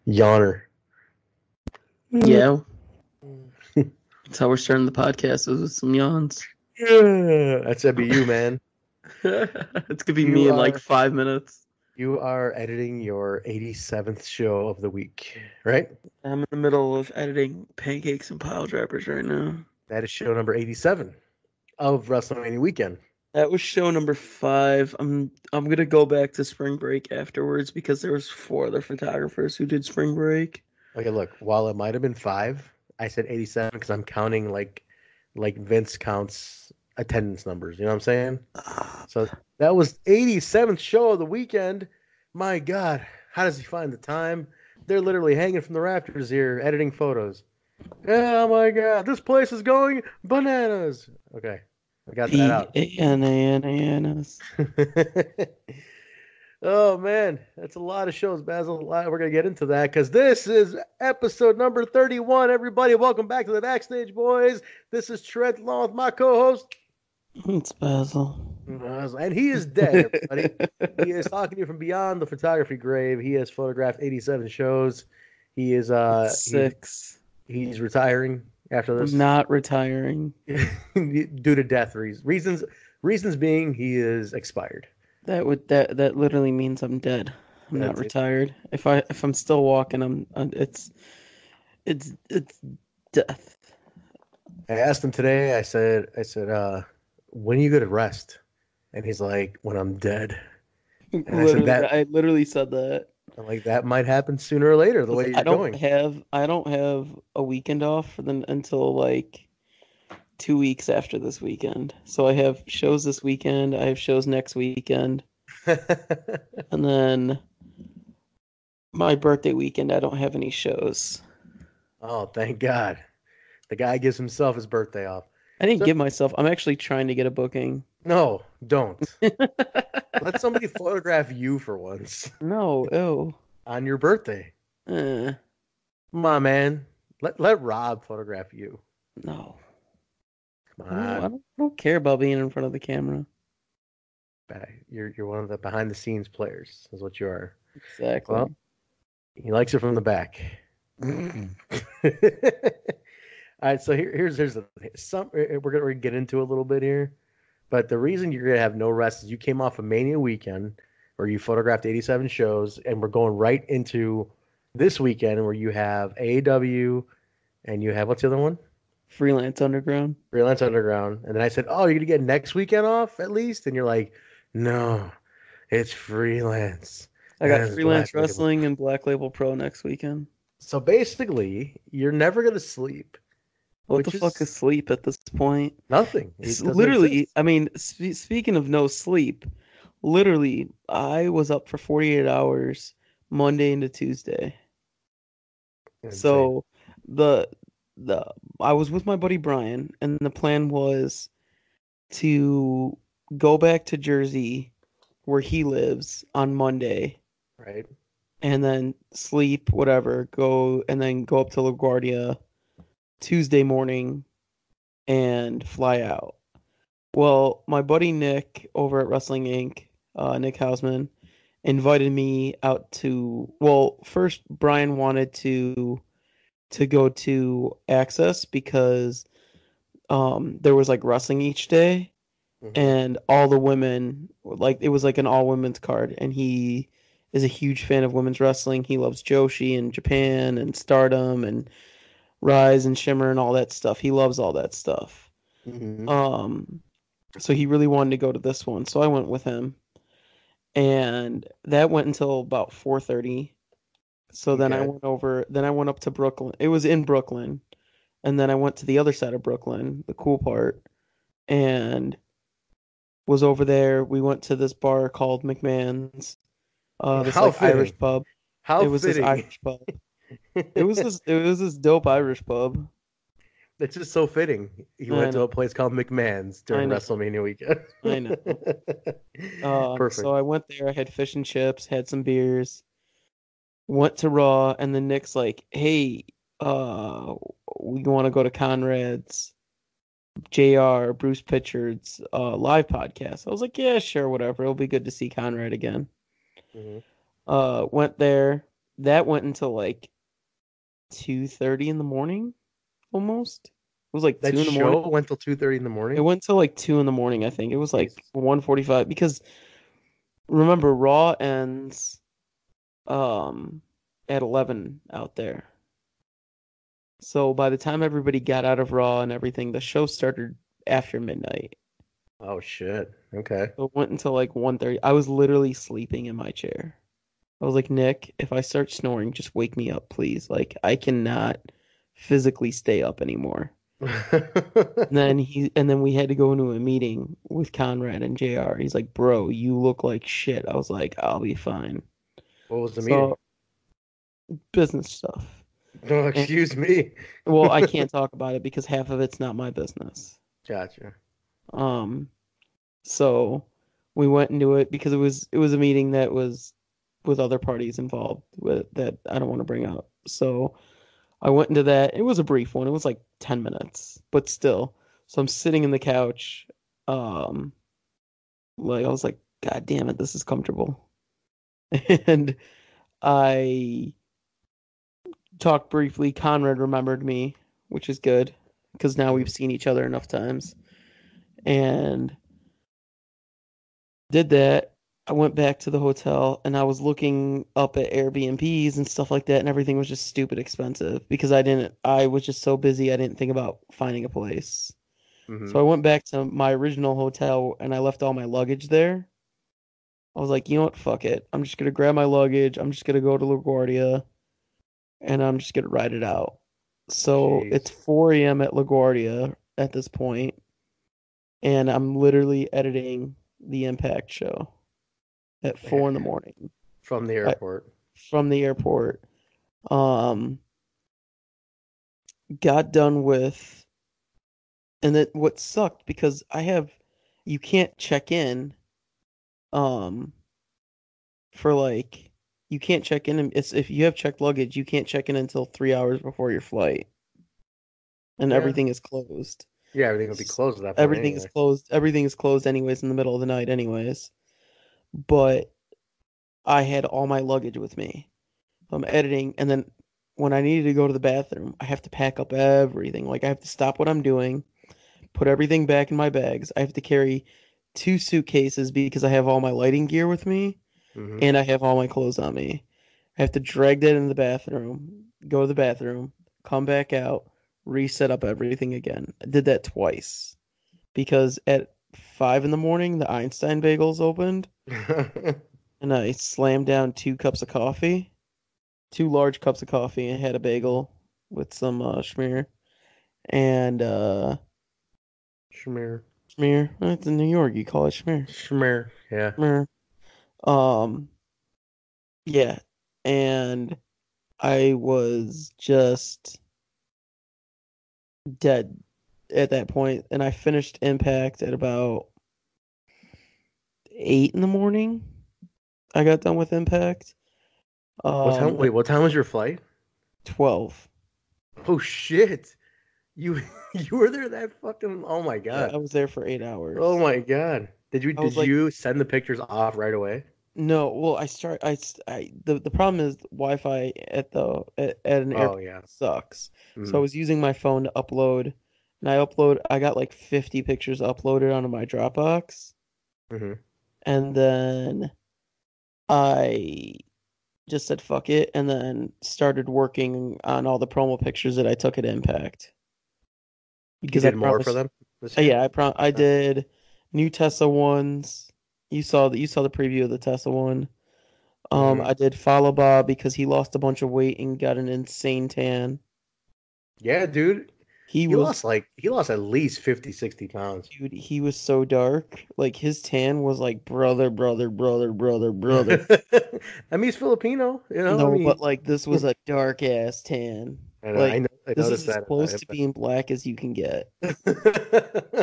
Yawner. Yeah. That's how we're starting the podcast, is with some yawns. That's gonna be you, man. It's gonna be me You in like are 5 minutes. you are editing your 87th show of the week, right? I'm in the middle of editing Pancakes and Piledrivers right now. That is show number 87 of Wrestlemania weekend. That was show number 5. I'm gonna go back to spring break afterwards because there was 4 other photographers who did spring break. Okay, look, while it might have been 5, I said 87 because I'm counting like Vince counts attendance numbers. You know what I'm saying? So that was 87th show of the weekend. My God, how does he find the time? They're literally hanging from the rafters here, editing photos. Oh my God, this place is going bananas. Okay, I got that out. Bananas. Oh man, that's a lot of shows, Basil. We're gonna get into that because this is episode number 31. Everybody, welcome back to the Backstage Boys. This is Trent along with my co-host. It's Basil. And he is dead, everybody. He is talking to you from beyond the photography grave. He has photographed 87 shows. He is 6. he's retiring after this. I'm not retiring. Due to death reasons being he is expired. That literally means I'm dead. I'm not retired. If I'm still walking, it's death. I asked him today. I said, when are you gonna rest? And he's like, when I'm dead. And I literally said that. I'm like, that might happen sooner or later. The way you're going. I don't have a weekend off until like 2 weeks after this weekend. So I have shows this weekend. I have shows next weekend. And then my birthday weekend, I don't have any shows. Oh, thank God. The guy gives himself his birthday off. I didn't give myself. I'm actually trying to get a booking. No, don't. Let somebody photograph you for once. No, ew. On your birthday. Come on, man. Let Rob photograph you. No. Come on. I don't care about being in front of the camera. You're one of the behind the scenes players, is what you are. Exactly. Well, he likes it from the back. All right, so here's the some we're gonna get into a little bit here, but the reason you're gonna have no rest is you came off a Mania weekend where you photographed 87 shows, and we're going right into this weekend where you have AAW, and you have what's the other one? Freelance Underground. Freelance Underground, and then I said, "Oh, you're gonna get next weekend off at least," and you're like, "No, it's freelance." I got Freelance Wrestling and Black Label Pro next weekend. So basically, you're never gonna sleep. What the fuck is sleep at this point? Nothing. Literally, I mean, speaking of no sleep, literally, I was up for 48 hours Monday into Tuesday. Insane. So I was with my buddy Brian, and the plan was to go back to Jersey, where he lives, on Monday. Right. And then sleep, whatever, and then go up to LaGuardia Tuesday morning and fly out. Well, my buddy Nick over at Wrestling Inc., Nick Hausman, invited me out to. Well, first Brian wanted to go to Access because there was like wrestling each day, and all the women, like, it was like an all women's card, and he is a huge fan of women's wrestling. He loves Joshi and Japan and Stardom and Rise and Shimmer and all that stuff. He loves all that stuff. So he really wanted to go to this one. So I went with him. And that went until about 4:30. So then I went up to Brooklyn. It was in Brooklyn. And then I went to the other side of Brooklyn, the cool part, and was over there. We went to this bar called McMahon's. This like Irish pub. It was this Irish pub. It was this dope Irish pub. It's just so fitting. He went to a place called McMahon's during WrestleMania weekend. I know. Perfect. So I went there. I had fish and chips, had some beers, went to Raw, and then Nick's like, "Hey, we want to go to Conrad's, JR, Bruce Pitchard's live podcast." I was like, "Yeah, sure, whatever. It'll be good to see Conrad again." Went there. that went until like 2:30 in the morning, almost. It was like That 2 in the morning. show went till 2:30 in the It morning. went till like 2 in the morning, I think. It was like Jesus. 1:45 because remember Raw ends um at 11 out there. So by the time everybody got out of Raw and everything, the show started after midnight. Oh shit. Okay. So it went until like 1:30. I was literally sleeping in my chair. I was like, Nick, if I start snoring, just wake me up, please. Like I cannot physically stay up anymore. And then we had to go into a meeting with Conrad and JR. He's like, "Bro, you look like shit." I was like, "I'll be fine." What was the meeting? So, business stuff. No, And excuse me. well, I can't talk about it because half of it's not my business. Gotcha. Um, so we went into it because it was a meeting that was with other parties involved with that I don't want to bring up. So I went into that. It was a brief one. It was like 10 minutes, but still. So I'm sitting in the couch. Um, like I was like, God damn it, this is comfortable. And I talked briefly. Conrad remembered me, which is good because now we've Mhm. seen each other enough times. And did that. I went back to the hotel and I was looking up at Airbnbs and stuff like that, and everything was just stupid expensive because I was just so busy I didn't think about finding a place. So I Mhm. went back to my original hotel and I left all my luggage there. I was like, you know what, fuck it. I'm just gonna grab my luggage. I'm just gonna go to LaGuardia and I'm just gonna ride it out. So it's Jeez. 4 a.m. at LaGuardia at this point, and I'm literally editing the Impact show at 4 in the morning From the I, airport. from the airport. Um, got done with, and that what sucked because you can't check in, um, for like, you can't check in. It's if you have checked luggage, you can't check in until 3 hours before your flight, and Yeah. everything is closed. Yeah, everything would be closed at that point Everything is anyway. closed. Everything is closed anyways in the middle of the night anyways. But I had all my luggage with me. I'm editing, and then when I needed to go to the bathroom, I have to pack up everything. Like I have to stop what I'm doing, put everything back in my bags. I have to carry 2 suitcases because I have all my lighting gear with me Hmm. and I have all my clothes on me. I have to drag that in the bathroom, go to the bathroom, come back out, reset up everything again. I did that twice because at 5 in the morning, the Einstein bagels opened and I slammed down 2 cups of coffee, 2 large cups of coffee, and had a bagel with some schmear. And Schmear. schmear, it's in New York, you call it schmear. Schmear. Yeah. Schmear. Um, yeah. And I was just dead at that point, and I finished Impact at about 8 in the morning. I got done with Impact. What time? At Wait, what time was your flight? 12. Oh shit. You you were there that fucking. Oh my Yeah, god. I was there for eight Oh hours. my god. Did you I did was like, you send the pictures off right away? no, well, the problem is Wi-Fi at an Oh airport yeah. sucks. So I Hmm. was using my phone to upload, and I got like 50 pictures uploaded onto my Dropbox, Hmm. and then I just said fuck it, and then started working on all the promo pictures that I took at Impact You because I did more for promised. them this year? Yeah, I Huh? did new Tesla ones. You saw the preview of the Tesla one. Hmm. I did follow Bob because he lost a bunch of weight and got an insane tan. Yeah, dude. He He was, lost he lost at least 50, 60 pounds. dude, he was so dark. Like his tan was like brother, brother, brother, brother, brother. I mean, he's Filipino, you know. I No, but mean, like this was a dark ass tan. I Like know, I this is noticed as that. close to being black as you can get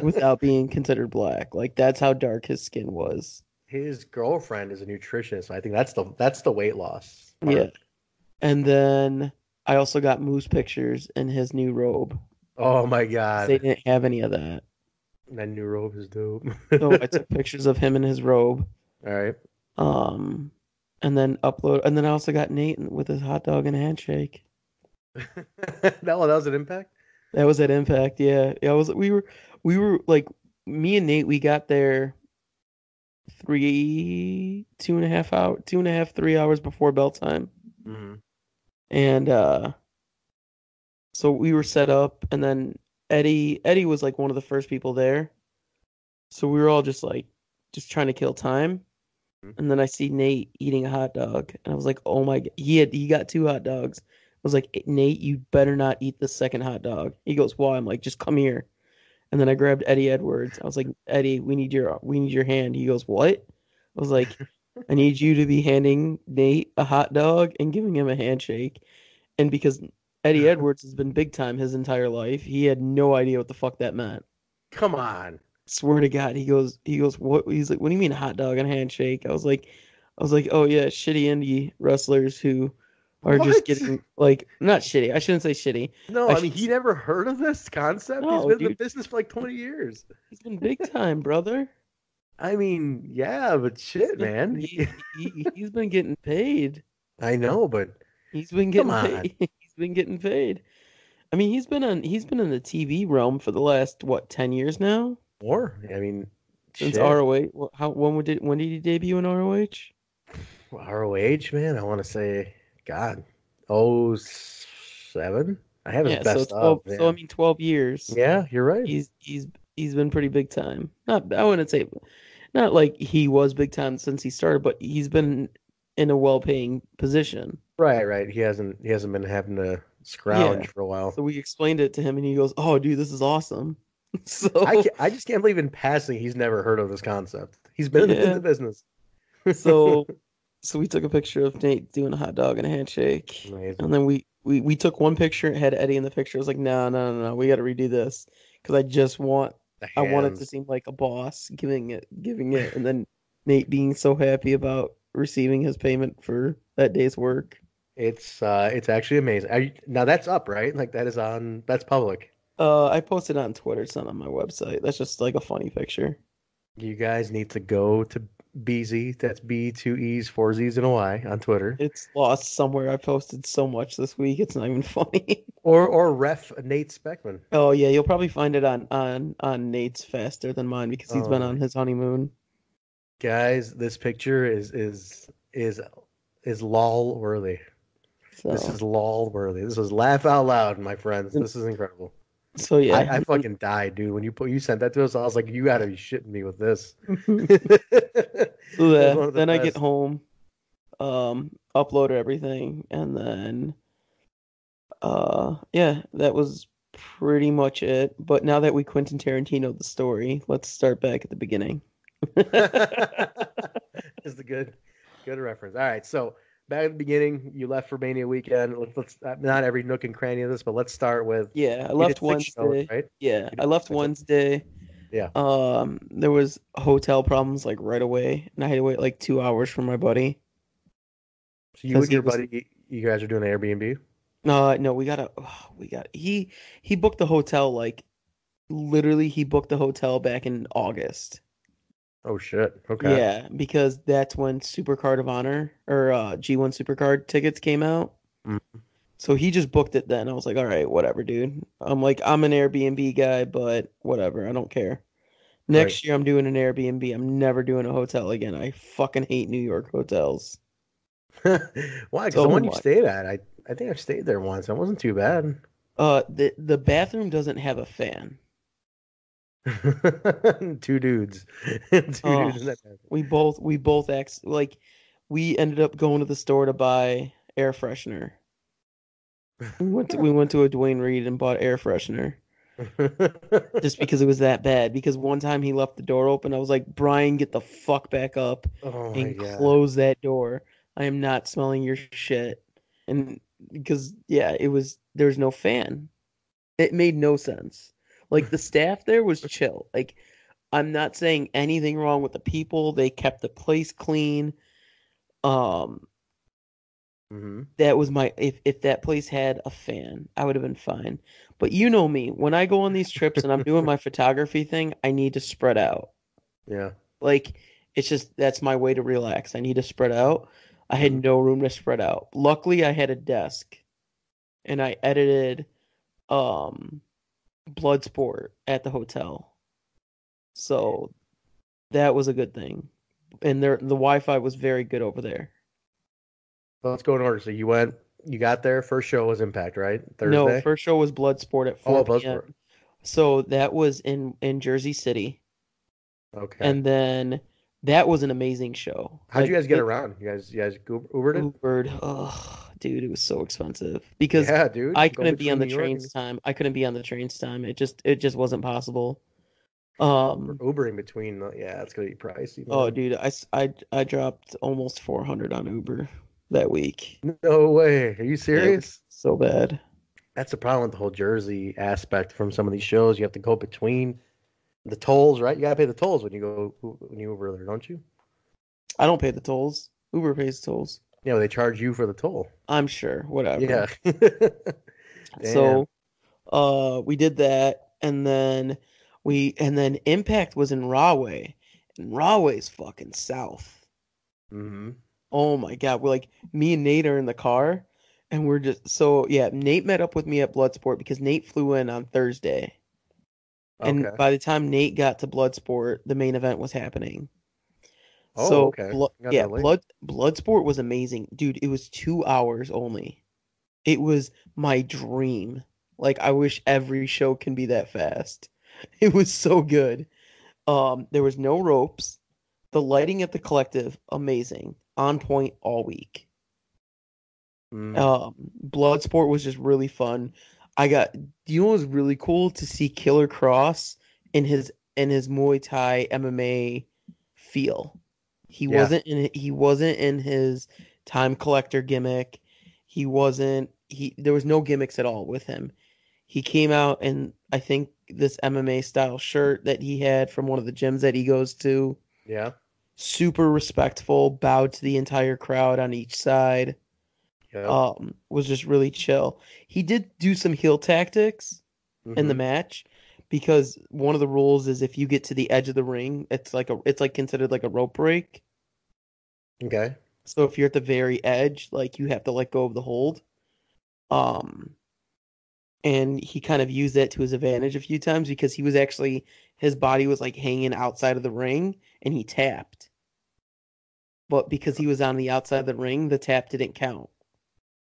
without being considered black. Like that's how dark his skin was. His girlfriend is a nutritionist, so I think that's the weight loss Yeah. part. And then I also got Moose pictures in his new robe Oh my because they God, didn't have any of that. that new robe is dope. So I took pictures of him in his robe. All right. Um, and then upload. And then I also got Nate with his hot dog and handshake. That was an impact. That was at Impact. Yeah, yeah. We were like me and Nate. We got there 2.5 hours, 3 hours before bell time, Hmm. and so we were set up, and then Eddie was like one of the first people there. So we were all just trying to kill time. And then I see Nate eating a hot dog, and I was like, "Oh my!" He got two hot dogs. I was like, "Nate, you better not eat the second hot dog." He goes, "Why?" I'm like, "Just come here." And then I grabbed Eddie Edwards. I was like, "Eddie, we need your hand." He goes, "What?" I was like, "I need you to be handing Nate a hot dog and giving him a handshake." And because Eddie Edwards has been big time his entire life, he had no idea what the fuck that meant. Come on. Swear to God, he goes, what? He's like, what do you mean hot dog and handshake? I was like, oh yeah, shitty indie wrestlers who are just What? getting like not shitty. I shouldn't say shitty. No, I I mean should he say, never heard of this concept. He's no, been in the dude, business for like 20 years. he's been big time, brother. I mean, yeah, but He's shit, been man. he's been getting paid. I know, but He's been come getting on. paid. He's been getting paid. I mean, he's been in the TV realm for the last what 10 years now More. I mean, since shit. ROH. How when did he debut in ROH? ROH, man, I want to say, God, oh seven. I have his Yeah, so best of, 12. So I man. mean, 12 years. Yeah, you're right. He's been pretty big time. Not I wouldn't say not like he was big time since he started, but he's been in a well-paying position. Right, right. He hasn't been having to Yeah. scrounge for a while. So we explained it to him, and he goes, "Oh, dude, this is awesome." I So can't, I just can't believe in passing he's never heard of this concept. He's been in the yeah. business. So so we took a picture of Nate doing a hot dog and a handshake, Amazing. and then we took one picture, had Eddie in the picture. I was like, no, no, no, no, we got to redo this because The I want it to hands. seem like a boss giving it, and then Nate being so happy about receiving his payment for that day's work. It's actually amazing. Now that's up, right? Like that's public. I posted it on Twitter. It's not on my website. That's just like a funny picture. You guys need to go to BZ. That's B, two E's, four Z's, and a Y on Twitter. It's lost somewhere. I posted so much this week. It's not even funny. Or ref Nate Speckman. Oh yeah, you'll probably find it on Nate's faster than mine because he's been Oh on my his honeymoon. guys, this picture is lol worthy. This So is lol worthy. This is laugh out loud, my friends. This is incredible. so I, yeah. I fucking died, dude. When you sent that to us, I was like, you gotta be shitting me with this. So It was yeah, one of the then I get best. home, uploaded everything, and then yeah, that was pretty much it. But now that we Quentin Tarantino the story, let's start back at the beginning. Is the good reference. All right, so back at the beginning, you left for Mania weekend. Let's not every nook and cranny of this, but let's start with Yeah, I you did left 6 shows, Wednesday. right? Yeah, You I did left six. Wednesday. Yeah. There was hotel problems like right away, and I had to wait like 2 hours for my buddy So you because and he your was buddy, you guys are doing an Airbnb. no, he booked the hotel like literally he booked the hotel back in August. Oh shit. Okay. Yeah, because that's when Supercard of Honor or G1 Supercard tickets came out. Mm, So he just booked it then. I was like, all right, whatever, dude. I'm like, I'm an Airbnb guy, but whatever, I don't care. right. Next year I'm doing an Airbnb. I'm never doing a hotel again. I fucking hate New York hotels. Why? Because the So one you much. stayed at, I think I've stayed there once. It wasn't too bad. The bathroom doesn't have a fan. Two dudes. Two Oh, dudes in that we both like we ended up going to the store to buy air freshener. We went to a Dwayne Reed and bought air freshener bathroom. just because it was that bad. Because one time he left the door open, I was like, Brian, get the fuck back up Oh my and god. close that door. I am not smelling your shit. And because yeah, there's no fan. It made no sense. Like the staff there was chill. Like I'm not saying anything wrong with the people. They kept the place clean. Um, Hmm. that was my if that place had a fan, I would have been fine. But you know me, when I go on these trips and I'm doing my photography thing, I need to spread out. Yeah. Like it's just that's my way to relax. I need to spread out. I had no room to spread out. Luckily, I had a desk, and I edited Bloodsport at the hotel, so that was a good thing. And the Wi-Fi was very good over there. So let's go in order. So you got there. First show was Impact, right? No, Thursday. first show was Bloodsport at Oh, 4 p.m. Bloodsport. So that was in Jersey City, Okay. and then that was an amazing show. How'd you Like guys get around? You guys Ubered it? Ubered. Oh, dude, it was so expensive because Yeah, dude. I Go couldn't be on between the New York train's and time. I couldn't be on the train's time. It just wasn't possible. Um, Ubering between. Yeah, it's gonna be pricey, oh, man. dude, I dropped almost 400 on Uber that week. No way. Are you Yeah, it was serious? so bad. That's the problem with the whole Jersey aspect from some of these shows. You have to go between the tolls, right? You gotta pay the tolls when you Uber there, don't you? I don't pay the tolls. Uber pays tolls. Yeah, they charge you for the toll. I'm sure, whatever. Yeah. Damn. So, we did that, and then Impact was in Rahway, and Rahway's fucking south. Hmm. Oh my God, we're like me and Nate are in the car, and we're just so yeah. Nate met up with me at Bloodsport because Nate flew in on Thursday, and Okay. by the time Nate got to Bloodsport, the main event was happening. Oh, So okay. You got yeah, there late. Bloodsport was amazing, dude. It was 2 hours only. It was my dream. Like I wish every show can be that fast. It was so good. There was no ropes. The lighting at the collective, amazing. On point all week. Mm. Bloodsport was just really fun. You know what was really cool to see Killer Cross in his Muay Thai MMA feel. Yeah. He wasn't in his time collector gimmick. There was no gimmicks at all with him. He came out in I think this MMA style shirt that he had from one of the gyms that he goes to. Yeah. Super respectful, bowed to the entire crowd on each side. Yep. Was just really chill. He did do some heel tactics in the Hmm. match because one of the rules is if you get to the edge of the ring, it's like considered like a rope break. Okay. So if you're at the very edge, like you have to let go of the hold. Um, and he kind of used that to his advantage a few times because his body was like hanging outside of the ring and he tapped. But because he was on the outside of the ring, the tap didn't count.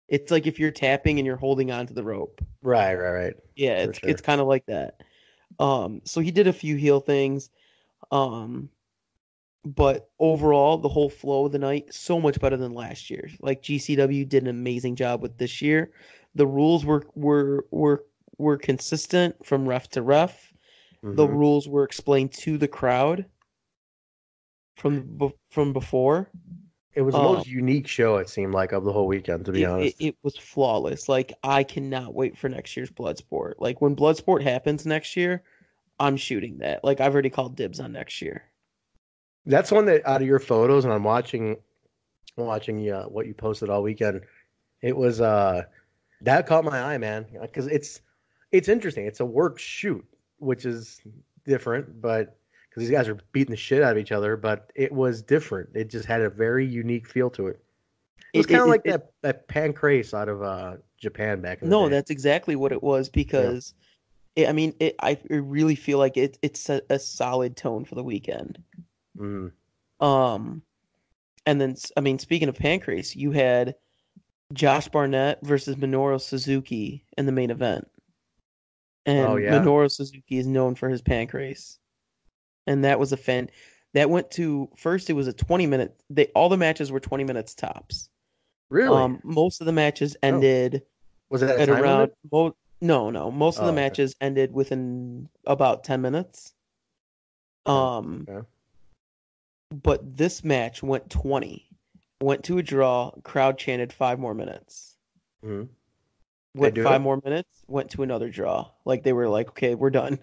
It's like if you're tapping and you're holding onto the rope. Right, right, right. Yeah, For it's sure. kind of like that. So he did a few heel things. Um, but overall, the whole flow of the night so much better than last year. Like GCW did an amazing job with this year. The rules were consistent from ref to ref. The Hmm. rules were explained to the crowd from before. It was the Um, most unique show, it seemed like, of the whole weekend, to be it, it, honest. it was flawless. Like I cannot wait for next year's Bloodsport. Like when Bloodsport happens next year, I'm shooting that. Like I've already called dibs on next year. That's one that out of your photos, and I'm watching what you posted all weekend. It was that caught my eye, man, because it's interesting. It's a work shoot, which is different, but because these guys are beating the shit out of each other, but it was different. It just had a very unique feel to it. It was It kind it of it, like it that Pancakes out of Japan back in the No, day. that's exactly what it was Yeah. because I really feel like it's a solid tone for the weekend. Mm. Um, and then speaking of Pancrase, you had Josh Barnett versus Minoru Suzuki in the main event, Oh and yeah. Minoru Suzuki is known for his Pancrase, and that was a fan. That went to first. It was a 20-minute. All the matches were 20 minutes tops. Really? Most of the matches Oh, ended was it a at time around limit? no. Most of the Oh, okay. matches ended within about 10 minutes. 10 minutes. Um, Okay. but this match went 20. Went to a draw, crowd chanted 5 more minutes. Mm-hmm. They Went do five it? more minutes, went to another draw. Like they were like, okay, we're done.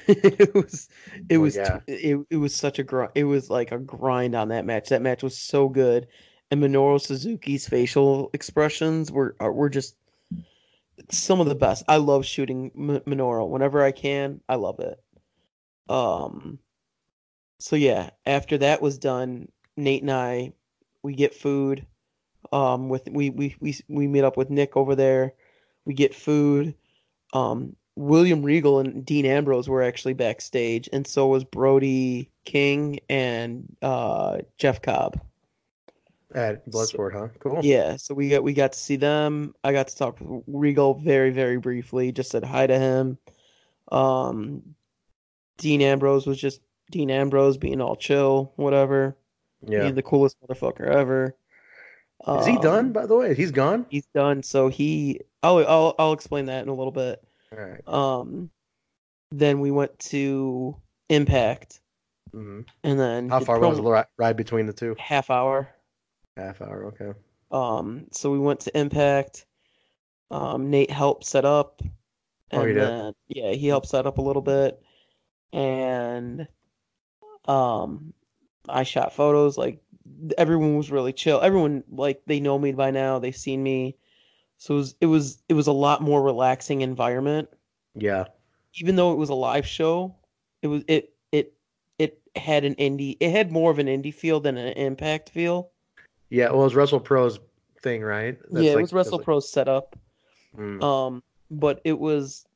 it was it Well, was yeah. it was such a grind. It was like a grind on that match. That match was so good. And Minoru Suzuki's facial expressions were just some of the best. I love shooting Minoru whenever I can. I love it. Um, so yeah, after that was done, Nate and I we get food. With we meet up with Nick over there. We get food. William Regal and Dean Ambrose were actually backstage, and so was Brody King and Jeff Cobb. At So, Bloodsport, huh? Cool. yeah, so we got to see them. I got to talk with Regal very, very briefly. Just said hi to him. Um, Dean Ambrose was just Dean Ambrose being all chill, whatever. Yeah. He's the coolest motherfucker ever. Is he done, Um, by the way? He's gone? he's done. So I'll explain that in a little bit. All right. Then we went to Impact, Mm-hmm. and then How did far was promo the ride between the two? half hour. Half hour, okay. So we went to Impact. Nate helped set up, Oh, you and did? then yeah, he helped set up a little bit, and um, I shot photos. Like everyone was really chill. Everyone like they know me by now. They've seen me, so it was a lot more relaxing environment. Yeah. Even though it was a live show, it had it had more of an indie feel than an Impact feel. Yeah, well, it's Wrestle Pro's thing, right? Yeah, it was That's like, WrestlePro's setup. mm. But it was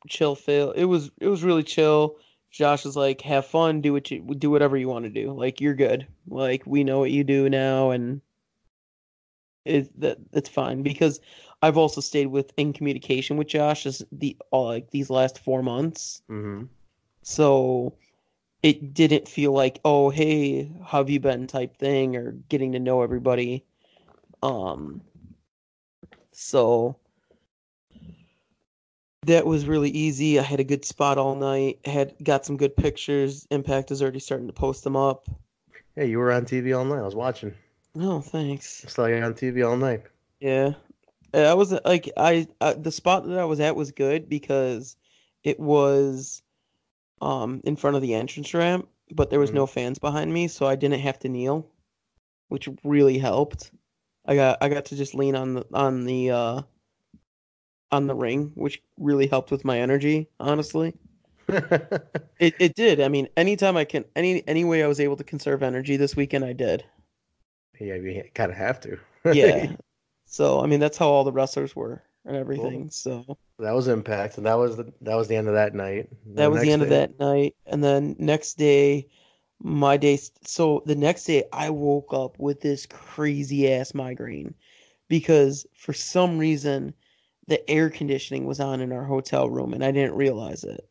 chill feel. It was really chill. Josh was like, "Have fun, do whatever you want to do. Like you're good. Like we know what you do now, and it's fine." Because I've also stayed in communication with Josh like these last 4 months, Mm-hmm. so it didn't feel like, "Oh, hey, how have you been?" type thing or getting to know everybody. Um, so. That was really easy. I had a good spot all night. Had got some good pictures. Impact is already starting to post them up. Yeah, you were on TV all night. I was watching. Oh, thanks. I saw you on TV all night. Yeah. I was like the spot that I was at was good because it was in front of the entrance ramp, but there was Mm-hmm. no fans behind me, so I didn't have to kneel, which really helped. I got to just lean on the ring, which really helped with my energy, honestly. It did. I mean, anytime I can, any way I was able to conserve energy this weekend, I did. Yeah, you kind of have to. Yeah. So, I mean, that's how all the wrestlers were and Cool. everything. So That was Impact, and that was the end of that night. And then that the was the next end of day, that night. And then next day, my day. So the next day, I woke up with this crazy ass migraine because for some reason, the air conditioning was on in our hotel room and I didn't realize it.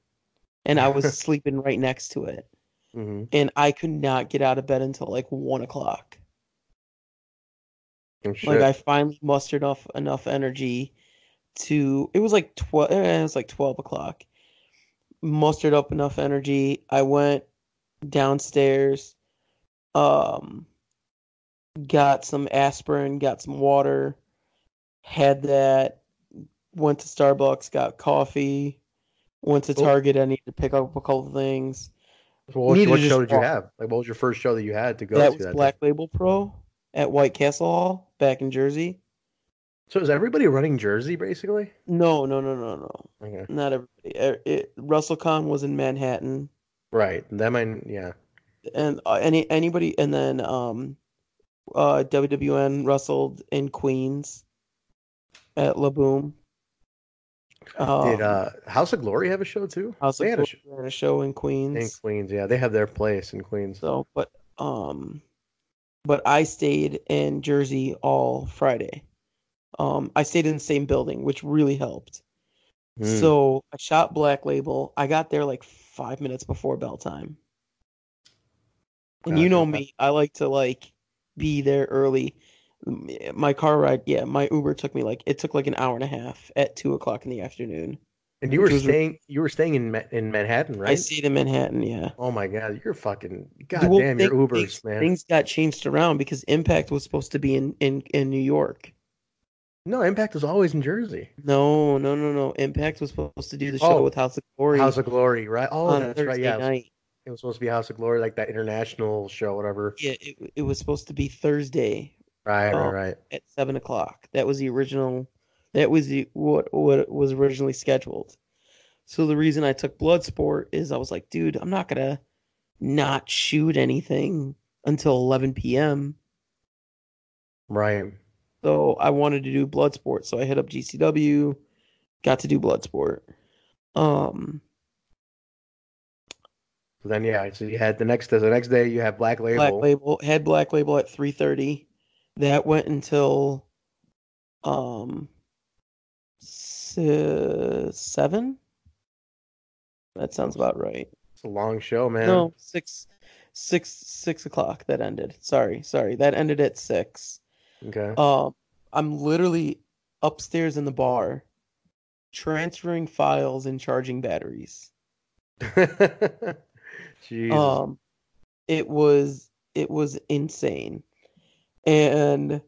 And I was sleeping right next to it. hmm And I could not get out of bed until like 1 o'clock. Oh, Like I shit. finally mustered enough energy to. It was like 12. It was like 12 o'clock. Mustered up enough energy. I went downstairs. Um, got some aspirin. Got some water. Had that. Went to Starbucks. Got coffee. Went to Well, Target. I needed to pick up a couple things. what Needed to show just did you walk. have? Like, what was your first show that you had to go That to was that day? Black Label Pro at White Castle Hall back in Jersey. So is everybody running Jersey basically? No, no, no, no, no. Okay. Not everybody. WrestleCon was in Manhattan, Right. That might, yeah. and anybody, and then WWN wrestled in Queens at La Boom. Did Um, House of Glory have a show too? House They of had a Glory show had a show in in Queens. Queens. Yeah, they have their place in Queens. So, um, but I stayed in Jersey all Friday. I stayed in the same building, which really helped. Hmm. So I shot Black Label. I got there like 5 minutes before bell time. And you know Gotcha. me, I like to like be there early. My car ride, yeah, my Uber took me like it took like an hour and a half at 2 o'clock in the afternoon, And which was you were staying in Manhattan, I right? stayed in Manhattan, yeah. Oh my God, you're fucking Well, goddamn, you're Ubers, man. things got changed around because Impact was supposed to be in New York. No, Impact was always in Jersey. No, no, no, no. Impact was supposed to do the show Oh, with House of House Glory of Glory, right? Oh, on that's right. Thursday Yeah, night. it was supposed to be House of Glory, like that international show, whatever. Yeah, it was supposed to be Thursday, Right, right, um, right. at 7 o'clock. That was the original. That was what was originally scheduled. So the reason I took Bloodsport is I was like, dude, I'm not gonna not shoot anything until 11 p.m. Right. So I wanted to do Bloodsport. So I hit up GCW, got to do Bloodsport. Um, So then, yeah. So you had the next day you have Black Black Label. Label had Black Label at 3:30. That went until um 7. That sounds about right. It's a long show, man. No, 6 o'clock. That ended. Sorry. That ended at 6. Okay. I'm literally upstairs in the bar, transferring files and charging batteries. Jesus. Um, it was insane. And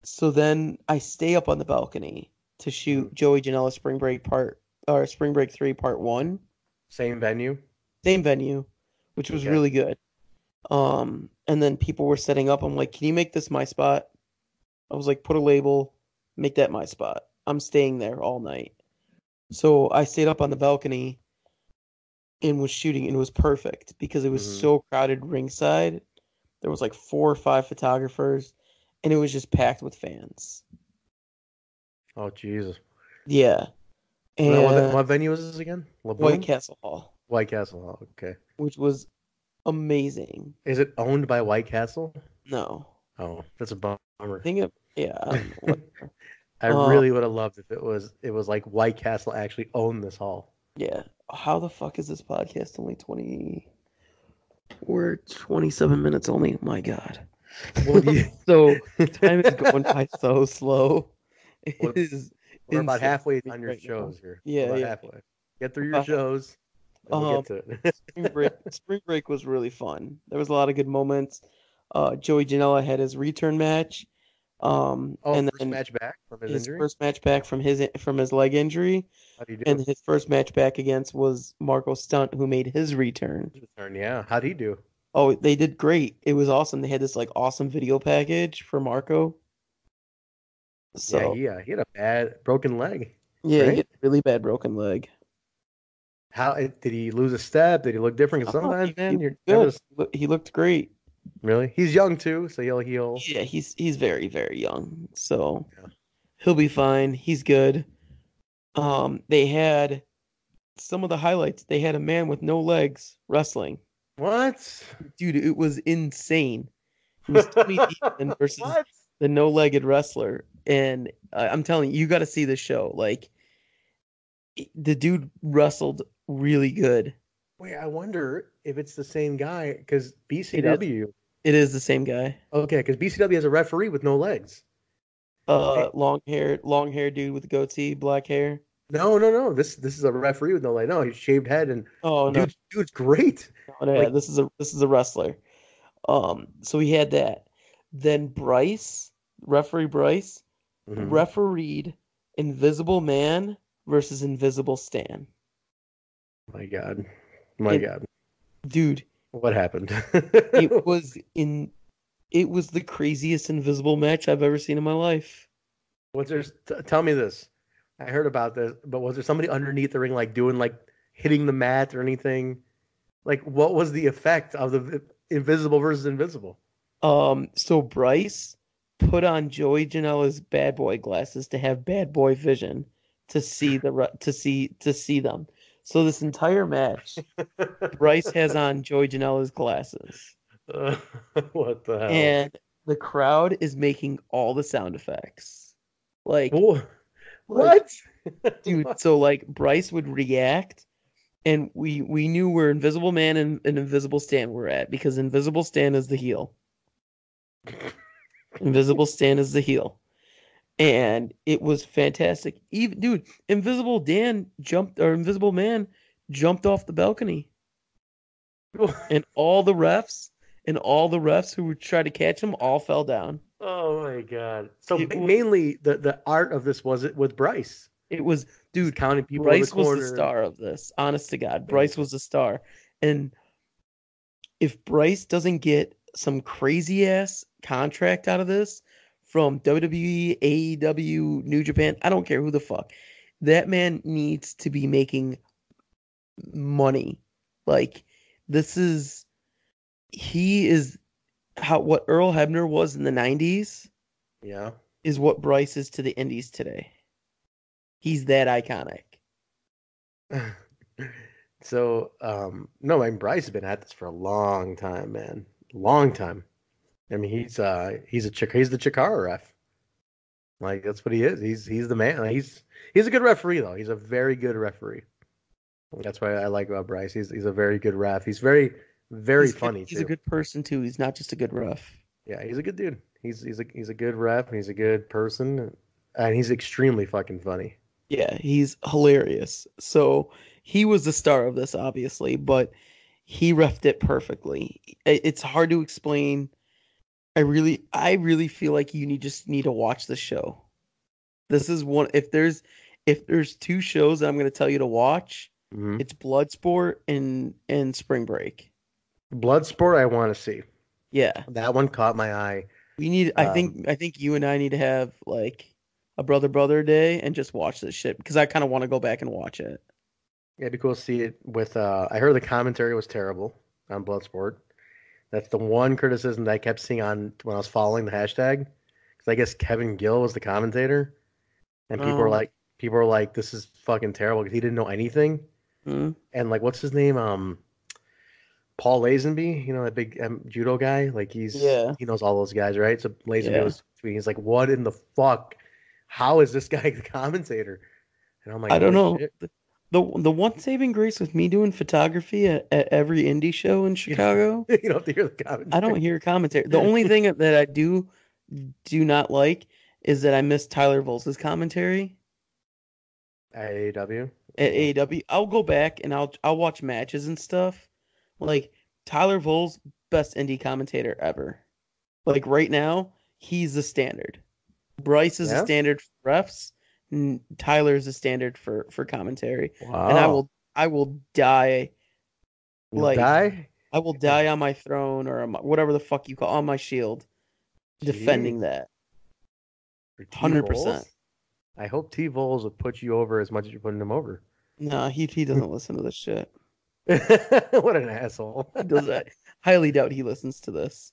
so then I stay up on the balcony to shoot Joey Janela Spring Break 3 Part 1. Same venue. Same venue, which was Okay. really good. And then people were setting up. I'm like, can you make this my spot? I was like, put a label, make that my spot. I'm staying there all night. So I stayed up on the balcony and was shooting, and it was perfect because it was so crowded ringside. There was like 4 or 5 photographers, and it was just packed with fans. Oh, Jesus. Yeah. What And venue is this again? White Castle Hall, White Castle Hall. Okay. which was amazing. Is it owned by White Castle? No. Oh, that's a bummer. I think yeah, I don't know. Whatever. I really would have loved if it was like White Castle actually owned this hall. Yeah. How the fuck is this podcast only 20? We're 27 minutes only. My God. What do you? So time is going by so slow. It is We're about insane halfway on your right now. shows here. Yeah, We're about yeah. halfway. Get through your shows. And we'll get to it. Spring break was really fun. There was a lot of good moments. Joey Janela had his return match. And first then match back from his injury. first match back from his leg injury. How do you do? And his first match back against was Marco Stunt, who made his return. Yeah. How'd he do? Oh, they did great. It was awesome. They had this like awesome video package for Marco. So Yeah, he had a bad broken leg. yeah, right? he had a really bad broken leg. How did he lose a step? Did he look different? Because sometimes, man, you're good. He looked great. Really. He's young too, so he'll heal. Yeah, he's very, very young. So he'll be fine. He's good. They had some of the highlights. They had a man with no legs wrestling. What? Dude, it was insane. It was Tony Deaton versus the no-legged wrestler. And I'm telling you, you got to see the show. Like, the dude wrestled really good. Wait, I wonder if it's the same guy, because BCW. It is the same guy. Okay, because BCW has a referee with no legs. Long hair dude with a goatee, black hair. No. This is a referee with no legs. No, he's shaved head and dude's great. No, yeah, this is a wrestler. So he had that. Then referee Bryce, refereed Invisible Man versus Invisible Stan. My God. Dude. What happened? It was the craziest Invisible match I've ever seen in my life. Tell me this. I heard about this, but was there somebody underneath the ring, like doing like hitting the mat or anything? Like, what was the effect of the invisible versus invisible? So Bryce put on Joey Janela's bad boy glasses to have bad boy vision to see them. So this entire match, Bryce has on Joey Janela's glasses. What the hell? And the crowd is making all the sound effects. Like, what? Dude, so like Bryce would react, and we knew where Invisible Man and Invisible Stan were at, because Invisible Stan is the heel. Invisible Stan is the heel. And it was fantastic. Dude, Invisible Man jumped off the balcony. And all the refs who would try to catch him all fell down. Oh my God. So mainly the art of this was it with Bryce. It was, dude, counting people. Bryce was the star of this. Honest to God, Bryce was the star. And if Bryce doesn't get some crazy ass contract out of this from WWE, AAW, New Japan, I don't care who the fuck, that man needs to be making money. Like, he is what Earl Hebner was in the 90s. Yeah. is what Bryce is to the Indies today. He's that iconic. So, no, I mean Bryce has been at this for a long time, man. Long time. I mean, he's he's the Chikara ref. Like that's what he is. He's the man. Like, he's a good referee though. He's a very good referee. That's why I like about Bryce. He's a very good ref. He's very funny He's a too. good person too. He's not just a good ref. Yeah, he's a good dude. He's a good ref. He's a good person, and he's extremely fucking funny. Yeah, he's hilarious. So he was the star of this, obviously, but he refed it perfectly. It's hard to explain. I really feel like just need to watch the show. This is one. If there's two shows that I'm going to tell you to watch, Hmm. it's Bloodsport and Spring Break. Bloodsport, I want to see. Yeah, That one caught my eye. we need. Um, I think you and I need to have like a brother day and just watch this shit because I kind of want to go back and watch it. yeah, it'd be cool to see it with. I heard the commentary was terrible on Bloodsport. That's the one criticism that I kept seeing on when I was following the hashtag. Because I guess Kevin Gill was the commentator, and Um, people were like, "This is fucking terrible" because he didn't know anything. hmm, And like, what's his name? Paul Lazenby, you know, that big judo guy. Like yeah, he knows all those guys, right? So Lazenby yeah. was tweeting. He's like, "What in the fuck? How is this guy the commentator?" And I'm like, I don't "Holy know. shit!" The one saving grace with me doing photography at every indie show in You Chicago, you don't have to hear the I don't commentary. hear commentary. The only thing that I do not like is that I miss Tyler Volz's commentary AAW. at AAW. I'll go back and I'll watch matches and stuff. Like Tyler Volz, best indie commentator ever. Like right now, he's the standard. Bryce is a Yeah. standard for refs. Tyler is a standard for commentary. And Wow. I will die You'll like die. I will die on my throne or on whatever the fuck you call on my shield defending Jeez. that. For T 100%. Vols? I hope T Vols will put you over as much as you're putting him over. No, he doesn't listen to this shit. What an asshole. He does that. Highly doubt he listens to this.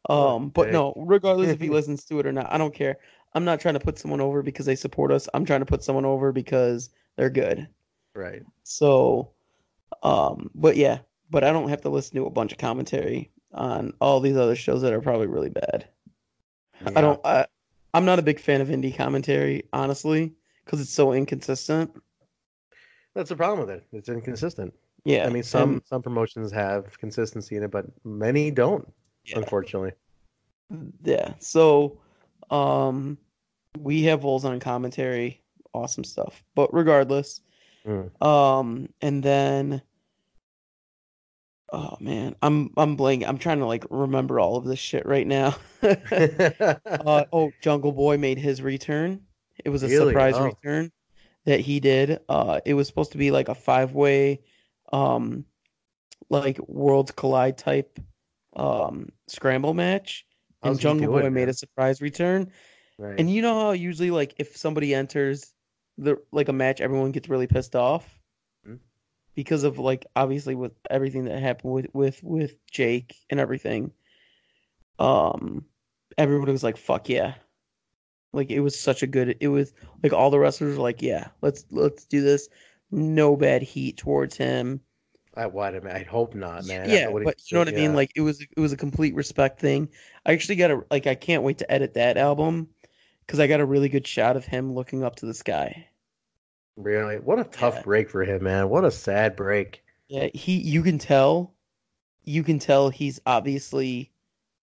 What a But no, regardless if he dick. listens to it or not, I don't care. I'm not trying to put someone over because they support us. I'm trying to put someone over because they're good. Right. So, but yeah, but I don't have to listen to a bunch of commentary on all these other shows that are probably really bad. I Yeah. don't. I'm not a big fan of indie commentary, honestly, because it's so inconsistent. That's the problem with it. It's inconsistent. I Yeah, mean, and some promotions have consistency in it, but many don't, yeah, unfortunately. yeah. So, um, we have Vols on commentary, awesome stuff. But regardless, Mm. and then, oh man, I'm blanking. I'm trying to like remember all of this shit right now. Oh, Jungle Boy made his return. It was a Really? surprise Oh, return that he did. It was supposed to be like a five-way, um, like Worlds Collide type, scramble match, and how's he Jungle Boy doing, made a man? surprise return. Right. And you know how usually like if somebody enters a match, everyone gets really pissed off Mm. because of like obviously with everything that happened with Jake and everything. Um, Everybody was like, "Fuck yeah." Like it was such a good. It was like all the wrestlers were like, "Yeah, let's do this." No bad heat towards him. I hope not, man. After Yeah, what he but you know said, what I mean. yeah. Like it was a complete respect thing. I actually got a like I can't wait to edit that album because I got a really good shot of him looking up to the sky. Really, what a tough Yeah, break for him, man. What a sad break. yeah. You can tell he's obviously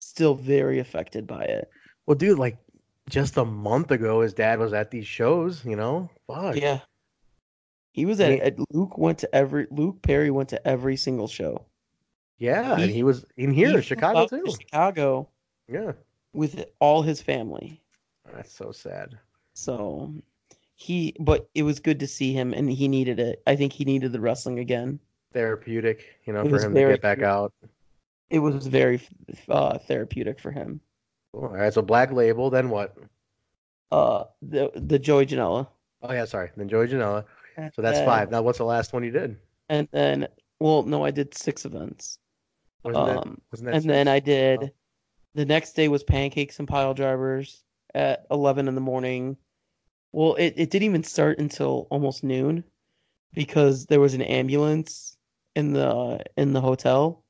still very affected by it. Well, dude, like just a month ago, his dad was at these shows. Fuck. Yeah, he was I mean, at Luke Perry went to every single show. yeah, and he He was in he here in flew Chicago out to too. Chicago Yeah, with all his family. that's so sad. So but it was good to see him, and he needed it. I think he needed the wrestling again. Therapeutic, It for was him to very, get back out. it was very therapeutic for him. Cool. All right, so Black Label, then what? The Joey Janela, Oh yeah, sorry, then Joey Janela. and So that's then five. Now, what's the last one you did? and then well, no, I did six events. Wasn't that Um, wasn't that and then six? I Oh, did the next day was Pancakes and Piledrivers. at 11 in the morning. Well, it didn't even start until almost noon because there was an ambulance in the hotel,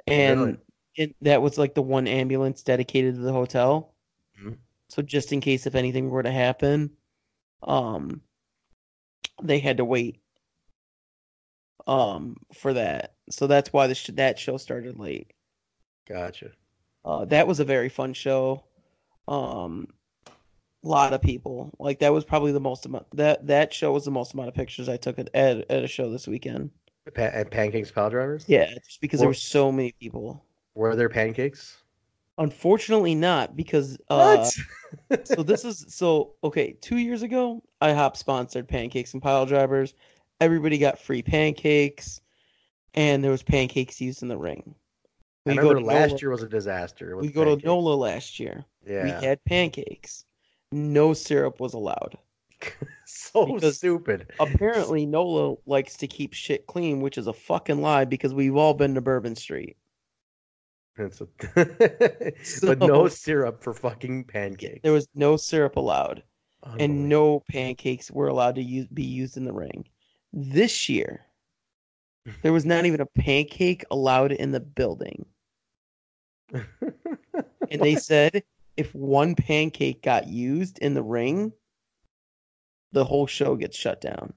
Really? and that was like the one ambulance dedicated to the hotel. Mhm. So just in case if anything were to happen, um, they had to wait for that. So that's why that show started late. Gotcha. That was a very fun show. Um, lot of people. Like that was probably the most amount that show was the most amount of pictures I took at a show this weekend. At Pancakes Piledrivers? Yeah, just because there were Were, so many people. were there pancakes? Unfortunately not because What? so this is so okay, 2 years ago IHOP sponsored Pancakes and Pile Drivers. Everybody got free pancakes and there was pancakes used in the ring. I We go remember to NOLA last year was a disaster we with go to pancakes. NOLA last year. We Yeah. had pancakes. No syrup was allowed So because stupid. apparently NOLA likes to keep shit clean, which is a fucking lie because we've all been to Bourbon Street. It's a- but no So syrup for fucking there pancakes. was no syrup allowed and Unbelievable. no pancakes were allowed to be used in the ring. This year, there was not even a pancake allowed in the building. And they What? said if one pancake got used in the ring, the whole show gets shut down.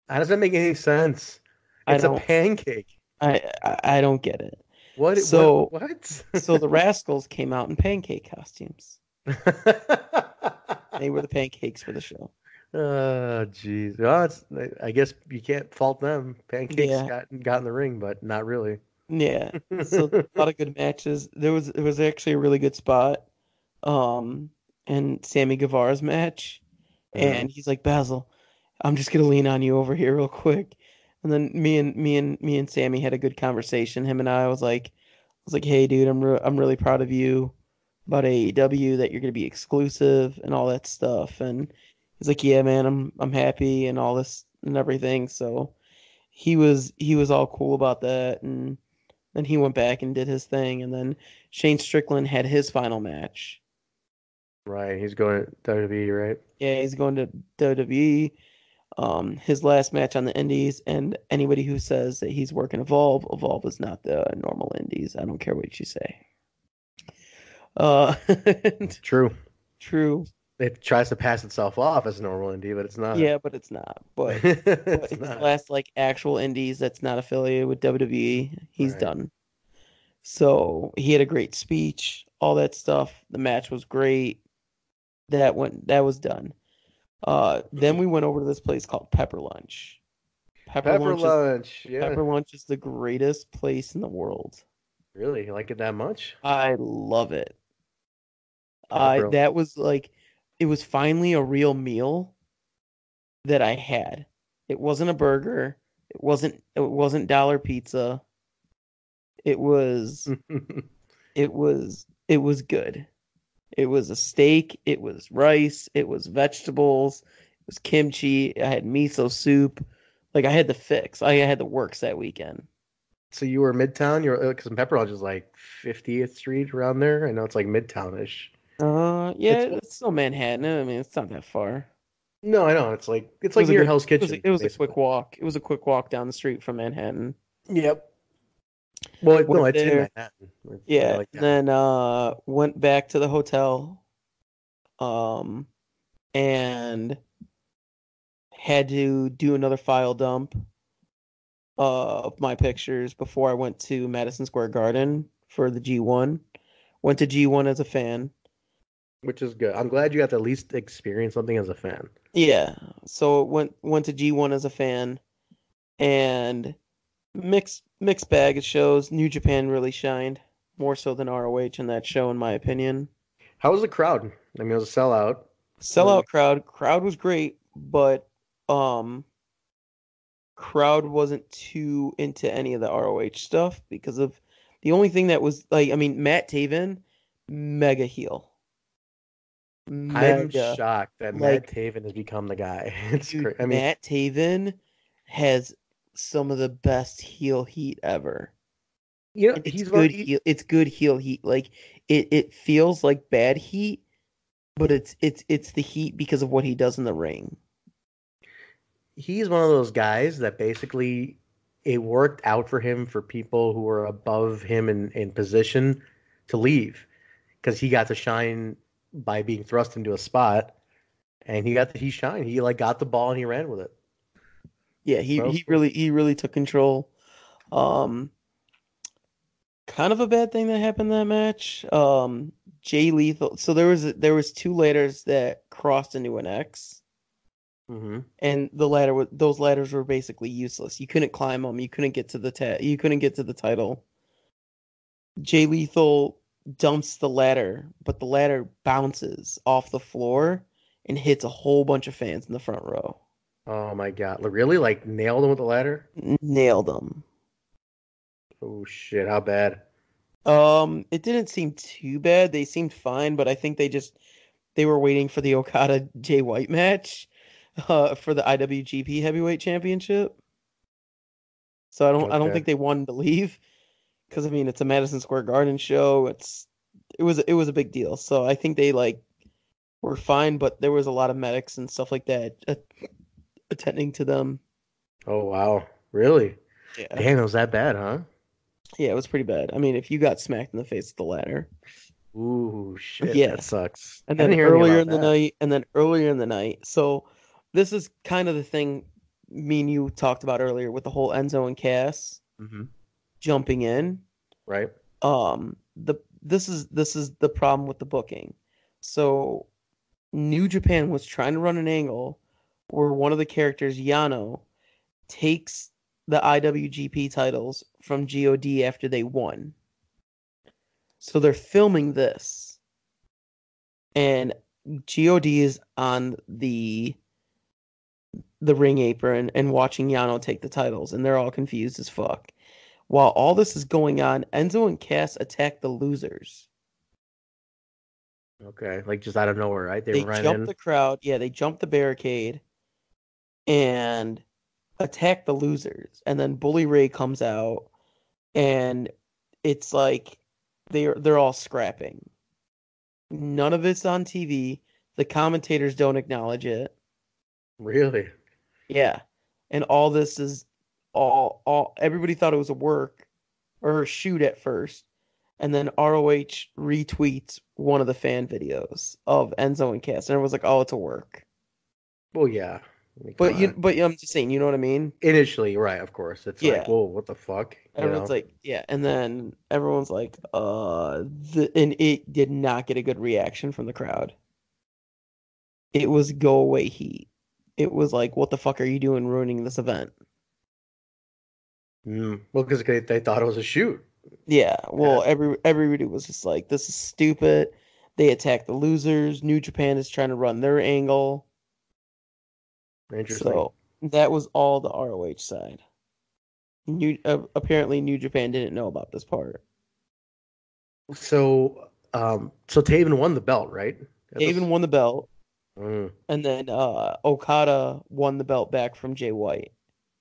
How does that make any sense? I It's a don't pancake. I don't get it. What? What? So What? so the Rascals came out in pancake costumes. They were the pancakes for the show. Oh, jeez. Well, I guess you can't fault them. Pancakes Yeah. got in the ring, but not really. Yeah. So a lot of good matches. There was actually a really good spot um in Sammy Guevara's match. Mhm. And he's like, Basil, I'm just gonna lean on you over here real quick. And then me and Sammy had a good conversation. Him and I was like, hey dude, I'm really proud of you about AEW that you're gonna be exclusive and all that stuff. And he's like, yeah, man, I'm happy and all this and everything. So he was all cool about that. And then he went back and did his thing. And then Shane Strickland had his final match. Right. He's going to WWE, right? Yeah, he's going to WWE. His last match on the Indies, and anybody who says that he's working Evolve, Evolve is not the normal Indies. I don't care what you say. Uh, True. true. It tries to pass itself off as a normal indie, but it's not. Yeah, but it's not. But It's his not. last like actual Indies that's not affiliated with WWE, he's Right. done. So he had a great speech, all that stuff. The match was great. That was done. Then we went over to this place called Pepper Lunch. Pepper Pepper Lunch is lunch. Yeah. Pepper Lunch is the greatest place in the world. Really? You like it that much? I love it. I Pepper. that was like it was finally a real meal that I had. It wasn't a burger. It wasn't dollar pizza. It was it was good. It was a steak, it was rice, it was vegetables, it was kimchi, I had miso soup. Like I had the fix. I had the works that weekend. So you were Midtown? You're because Pepper Lunch is like 50th Street around there. I know it's like Midtownish. Yeah, It's it's still Manhattan. I mean, it's not that far. no, I know. It's It like was a near good. Hell's Kitchen, It was a basically. quick walk. It was a quick walk down the street from Manhattan. Yep. Well, no, Went it's in there. Manhattan. It's Yeah. like down. Then went back to the hotel. Um, and had to do another file dump of my pictures before I went to Madison Square Garden for the G1. Went to G1 as a fan. Which is good. I'm glad you got to at least experience something as a fan. Yeah. So went to G1 as a fan and mixed bag of shows. New Japan really shined more so than ROH in that show, in my opinion. How was the crowd? I mean, it was a sellout. Was Sellout crowd was great, but um, crowd wasn't too into any of the ROH stuff because of the only thing that was like, I mean, Matt Taven, mega heel, I'm mega shocked that Matt like, Taven has become the guy. It's dude, crazy. I mean, Matt Taven has some of the best heel heat ever. You know, And it's he's good very heel. It's good heel heat. Like it feels like bad heat, but it's the heat because of what he does in the ring. he's one of those guys that basically it worked out for him for people who were above him in position to leave because he got to shine by being thrust into a spot and he shined. He like got the ball and he ran with it. Yeah, So that was cool. he really took control. Um, Kind of a bad thing that happened in that match. Jay Lethal. So there was two ladders that crossed into an X, Mm-hmm. and those ladders were basically useless. You couldn't climb them. You couldn't get to you couldn't get to the title. Jay Lethal dumps the ladder, but the ladder bounces off the floor and hits a whole bunch of fans in the front row. Oh my God. Like, really? Like nailed him with the ladder? Nailed them. Oh shit, how bad? It didn't seem too bad. They seemed fine, but I think they were waiting for the Okada Jay White match, for the IWGP Heavyweight Championship. So I don't Okay. think they wanted to leave because I mean it's a Madison Square Garden show. It was a big deal. So I think they like were fine, but there was a lot of medics and stuff like that attending to them. Oh wow. Really? Yeah. Damn, it was that bad, huh? Yeah, it was pretty bad. I mean, if you got smacked in the face with the ladder. Ooh, shit, that Yeah. sucks. I didn't hear anything about that. And then earlier in the night. So this is kind of the thing me and you talked about earlier with the whole Enzo and Cass Mm-hmm. jumping in. Right? This is the problem with the booking. So New Japan was trying to run an angle where one of the characters, Yano, takes the IWGP titles from God after they won. So they're filming this, and God is on the ring apron and watching Yano take the titles, and they're all confused as fuck. While all this is going on, Enzo and Cass attack the losers. Okay. Like just out of nowhere, right? They They ran jump in. the crowd, yeah, they jump the barricade and attack the losers. And then Bully Ray comes out, and it's like they're all scrapping. None of it's on TV. The commentators don't acknowledge it. Really? Yeah. And all this is all everybody thought it was a work or a shoot at first. And then ROH retweets one of the fan videos of Enzo and Cass, and everyone's like, "Oh, it's a work." Well, yeah. I mean, come on. But I'm just saying, you know what I mean? Initially, right, of course. It's like, Yeah. whoa, what the fuck? You Everyone's know? like, yeah, and then everyone's like, and it did not get a good reaction from the crowd. It was go away heat. It was like, what the fuck are you doing ruining this event? Well, because they thought it was a shoot. Yeah, Yeah. well, everybody was just like, this is stupid. They attack the losers. New Japan is trying to run their angle. Interesting. So that was all the ROH side. Apparently New Japan didn't know about this part. So Taven won the belt, right? At They even this. won the belt, Mm. and then Okada won the belt back from Jay White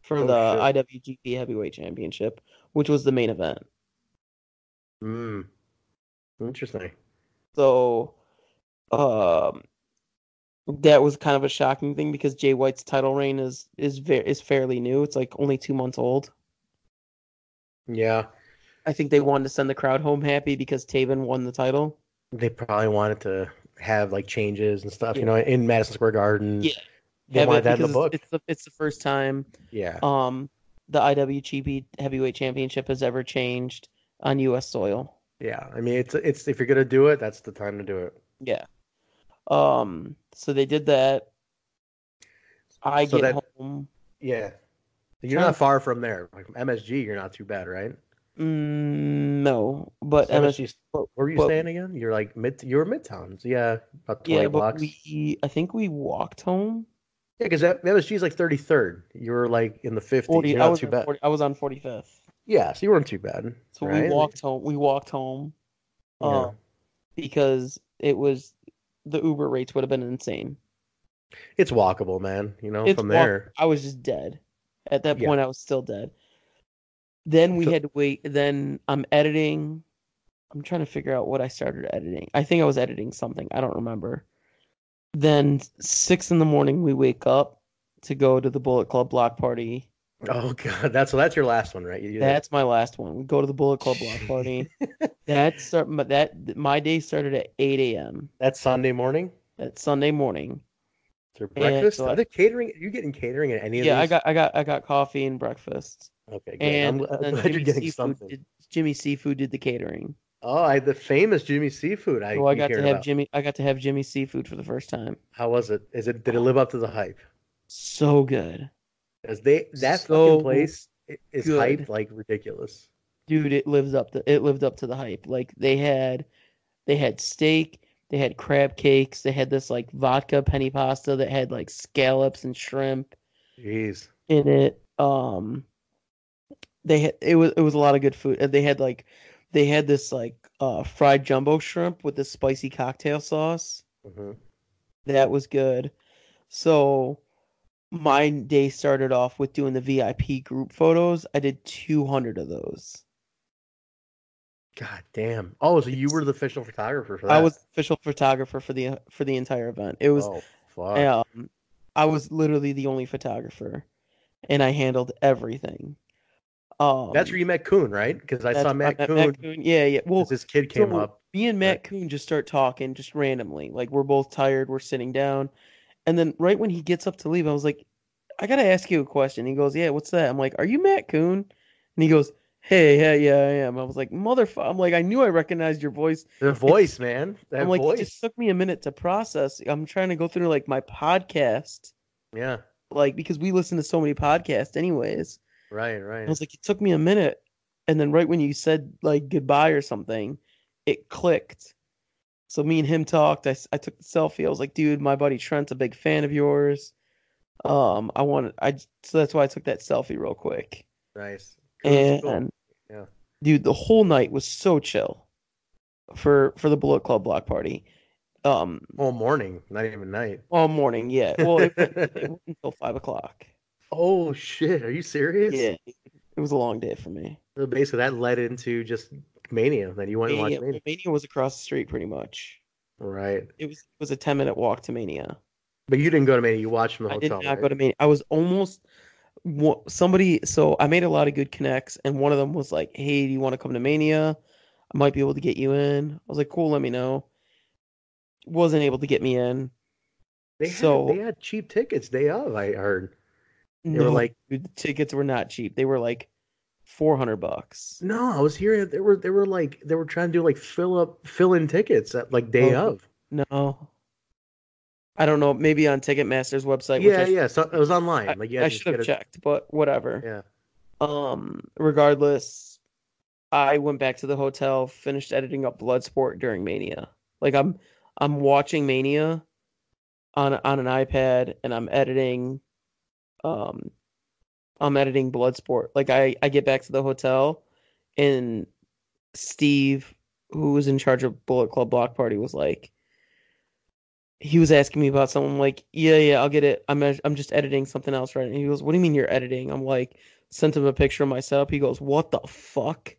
for Oh the shit. IWGP Heavyweight Championship, which was the main event. Mm. Interesting. So um, that was kind of a shocking thing because Jay White's title reign is fairly new. It's like only 2 months old. Yeah, I think they wanted to send the crowd home happy because Taven won the title. they probably wanted to have like changes and stuff, Yeah, in Madison Square Garden. yeah. They Have wanted it that in the because book. it's the first time Yeah. um the IWGP Heavyweight Championship has ever changed on U.S. soil. Yeah. I mean, it's if you're gonna do it, that's the time to do it. Yeah. So they did that. I So get that, home. yeah, you're Trying not to far from there. Like from MSG, you're not too bad, right? no, but So MSG, but where were you but staying again? You're like you were Midtown. So yeah, about 20 yeah, but blocks. we I think we walked home. Yeah, because MSG is like 33rd. You're like in the 50s. 40. You're not too bad. I was on 45th. Yeah, so you weren't too bad, So we right? walked home. We walked home. Yeah, Because it was the Uber rates would have been insane. it's walkable, man. It's From walk. there. I was just dead. At that Yeah, point, I was still dead. Then we So, had to wait. Then I'm editing. I'm trying to figure out what I started editing. I think I was editing something. I don't remember. Then 6 in the morning we wake up to go to the Bullet Club block party. oh god, that's your last one, right? You did. That's my last one. We go to the Bullet Club block Gee. party. But my day started at 8 a.m. That's Sunday morning. That's Sunday morning. Is there And breakfast? so Are they catering? Are you getting catering at any of yeah, these? I got coffee and breakfast. Okay, good. And I'm then glad you're getting something. Jimmy Seafood did the catering. Oh, the famous Jimmy Seafood I So keep hearing about. I got to have Jimmy Seafood for the first time. How was it? Did it live up to the hype? So good. Because that fucking So place is hyped good. like ridiculous. Dude, it lived up to the hype. Like they had steak, they had crab cakes, they had this like vodka penny pasta that had like scallops and shrimp Jeez. in it. It was a lot of good food. And they had this like fried jumbo shrimp with this spicy cocktail sauce. Hmm. That was good. So my day started off with doing the VIP group photos. I did 200 of those. God damn. Oh, so you It's, were the official photographer for I was that? official photographer for the entire event. It was Oh, fuck. um I was literally the only photographer and I handled everything. That's where Um you met Kuhn, right? Because I that's saw where I Matt met Matt Kuhn Coon. Yeah, yeah. as Well, this kid came so up. me and Right. Matt Coon just start talking just randomly. Like we're both tired, we're sitting down. And then right when he gets up to leave, I was like, I gotta ask you a question. He goes, yeah, what's that? I'm like, are you Matt Coon? And he goes, hey, yeah, yeah, I am. I was like, motherfucker. I'm like, I knew I recognized your voice. The It, voice, man. I'm That like, it just voice. took me a minute to process. I'm trying to go through like my podcast, Yeah. like because we listen to so many podcasts anyways. Right, I right. was like, it took me a minute. And then right when you said like goodbye or something, it clicked. So me and him talked. I took the selfie. I was like, dude, my buddy Trent's a big fan of yours. So that's why I took that selfie real quick. Nice. Kuhn's cool. And Yeah. dude, the whole night was so chill for the Bullet Club block party. Um, Whole morning, not even night. all morning, yeah. Well, it went until 5 o'clock. Oh shit, are you serious? Yeah, it was a long day for me. So basically, that led into just Mania. Then you went and watched Mania, Mania. well, Mania was across the street pretty much. Right. It was a 10-minute walk to Mania. But you didn't go to Mania. You watched from the I did hotel, not right? go to Mania. I was almost somebody. So I made a lot of good connects, and one of them was like, "Hey, do you want to come to Mania? I might be able to get you in." I was like, "Cool, let me know." Wasn't able to get me in. They So had cheap tickets day of. I heard they were no, like, dude, the tickets were not cheap. They were like $400. no, I was hearing they were trying to do like fill in tickets at like day Oh of. no, I don't know. Maybe on Ticketmaster's website, which Yeah, yeah. So it was online. Like you had I to just should have get it. checked, but whatever. Yeah. Regardless, I went back to the hotel, finished editing up Bloodsport during Mania. Like I'm watching Mania on an iPad and um I'm editing Bloodsport. Like I get back to the hotel and Steve, who was in charge of Bullet Club Block Party, was like he was asking me about something. I'm like, yeah, yeah, I'll get it. I'm just editing something else right now. He goes, what do you mean you're editing? I'm like, sent him a picture of my setup. He goes, what the fuck?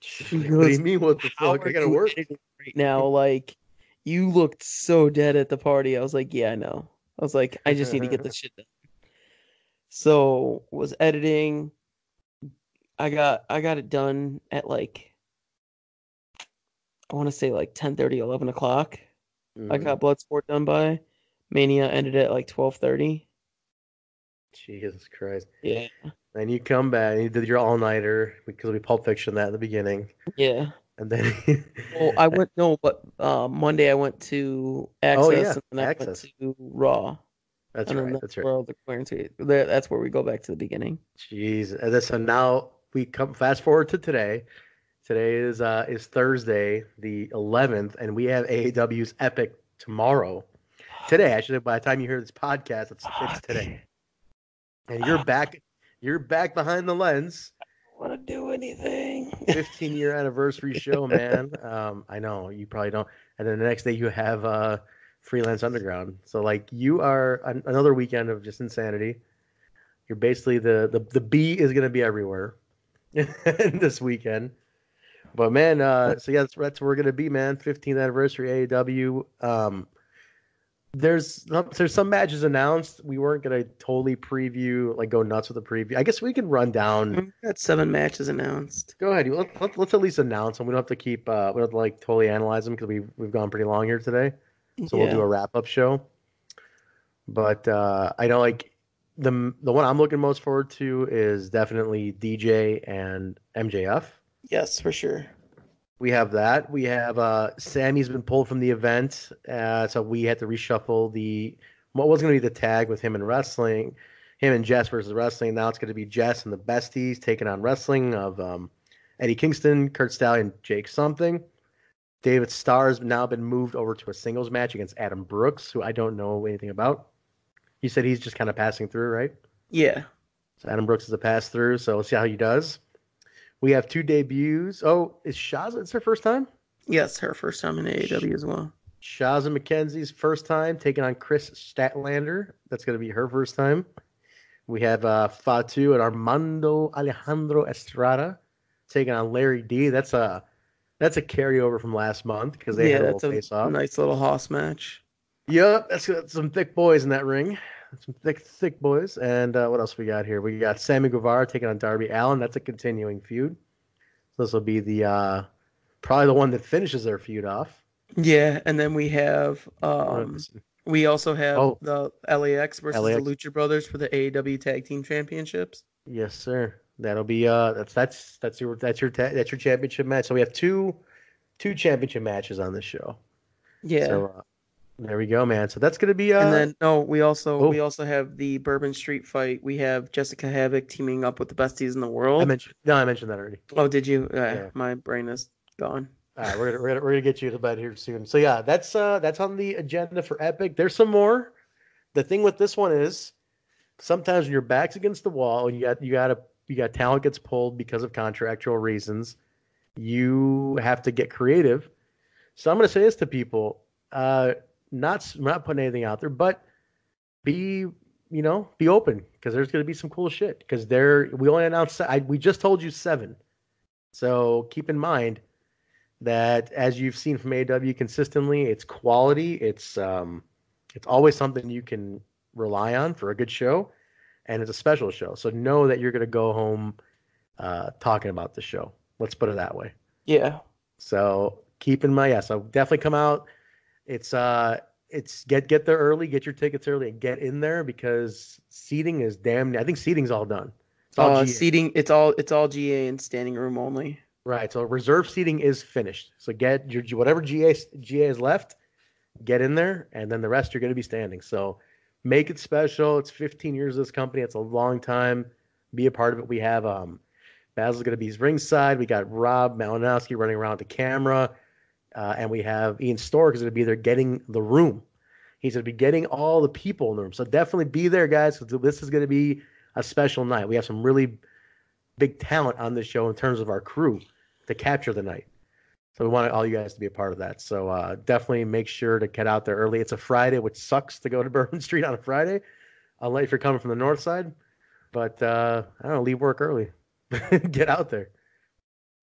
He What do you goes, mean? What the how fuck? I are gotta you work. editing right now? Like, you looked so dead at the party. I was like, yeah, I know. I was like, I just need to get this shit done. So was editing. I got it done at like I want to say like 10:30, 11 o'clock. I Hmm. got Bloodsport done by. Mania ended at like 12:30. Jesus Christ. Yeah. Then you come back and you did your all nighter because we Pulp Fiction that at the beginning, Yeah. and then Well, I went no, but Monday I went to oh Access yeah, and then I went Access. to Raw. That's And then right. that's That's right. where all the clearance that's where we go back to the beginning. Jeez. And then, so now we come fast forward to today. Today is Thursday, the 11th, and we have AAW's Epic tomorrow. Today, actually, by the time you hear this podcast, it's Fuck. today. And I you're back behind the lens. don't want to do anything. 15-year anniversary show, man. I know you probably don't. And then the next day you have Freelance Underground. So like you are another weekend of just insanity. You're basically the B is gonna be everywhere. this weekend. But man, so yeah, that's where we're gonna be, man. 15th anniversary AAW. There's some matches announced. We weren't gonna totally preview, like go nuts with the preview. I guess we can run down. We've got 7 matches announced. Go ahead. Let's at least announce them. We don't have to keep. We don't have to like totally analyze them because we've gone pretty long here today. So we'll do Yeah. a wrap up show. But I know like the one I'm looking most forward to is definitely DJ and MJF. Yes, for sure. We have that. We have Sammy's been pulled from the event, so we had to reshuffle the what was going to be the tag with him and Jess versus wrestling. Now it's going to be Jess and the Besties taking on wrestling of Eddie Kingston, Kurt Stallion, Jake something. David Starr's now been moved over to a singles match against Adam Brooks, who I don't know anything about. You said he's just kind of passing through, right? Yeah. So Adam Brooks is a pass through, so we'll see how he does. We have 2 debuts. Oh, is Shaza? It's her first time? Yes, her first time in AAW as well. Shaza McKenzie's first time taking on Chris Statlander. That's going to be her first time. We have Fatu and Armando Alejandro Estrada taking on Larry D. That's a carryover from last month because they had a little face off. Nice little hoss match. Yep, that's got some thick boys in that ring. Some thick boys. And what else we got here? We got Sammy Guevara taking on Darby Allin. That's a continuing feud. So this will be the probably the one that finishes their feud off. Yeah, and then we have we also have the LAX versus the Lucha Brothers for the AAW Tag Team Championships. Yes, sir. That'll be that's your championship match. So we have two championship matches on this show. Yeah. So there we go, man. So that's gonna be and then we also have the Bourbon Street fight. We have Jessica Havoc teaming up with the besties in the world. I mentioned that already. Oh, did you? Yeah. My brain is gone. All right, we're gonna get you to bed here soon. So yeah, that's on the agenda for Epic. There's some more. The thing with this one is sometimes when your back's against the wall and you got talent gets pulled because of contractual reasons, you have to get creative. So I'm gonna say this to people. Not putting anything out there, but be open because there's going to be some cool shit. Because we only announced we just told you 7, so keep in mind that as you've seen from AEW consistently, it's quality. It's always something you can rely on for a good show, and it's a special show. So know that you're going to go home talking about the show. Let's put it that way. Yeah. So keep in mind, so definitely come out. It's get there early, get your tickets early, and get in there because seating is I think seating's all done. It's all seating. It's all GA and standing room only. Right. So reserve seating is finished. So get your whatever GA is left, get in there, and then the rest you're going to be standing. So make it special. It's 15 years of this company. It's a long time. Be a part of it. We have Basil's going to be ringside. We got Rob Malinowski running around the camera. And we have Ian Stork is going to be there getting the room. He's going to be getting all the people in the room. So definitely be there, guys, because this is going to be a special night. We have some really big talent on this show in terms of our crew to capture the night. So we want all you guys to be a part of that. So definitely make sure to get out there early. It's a Friday, which sucks to go to Bourbon Street on a Friday, unless you're coming from the north side. But I don't know, leave work early. Get out there.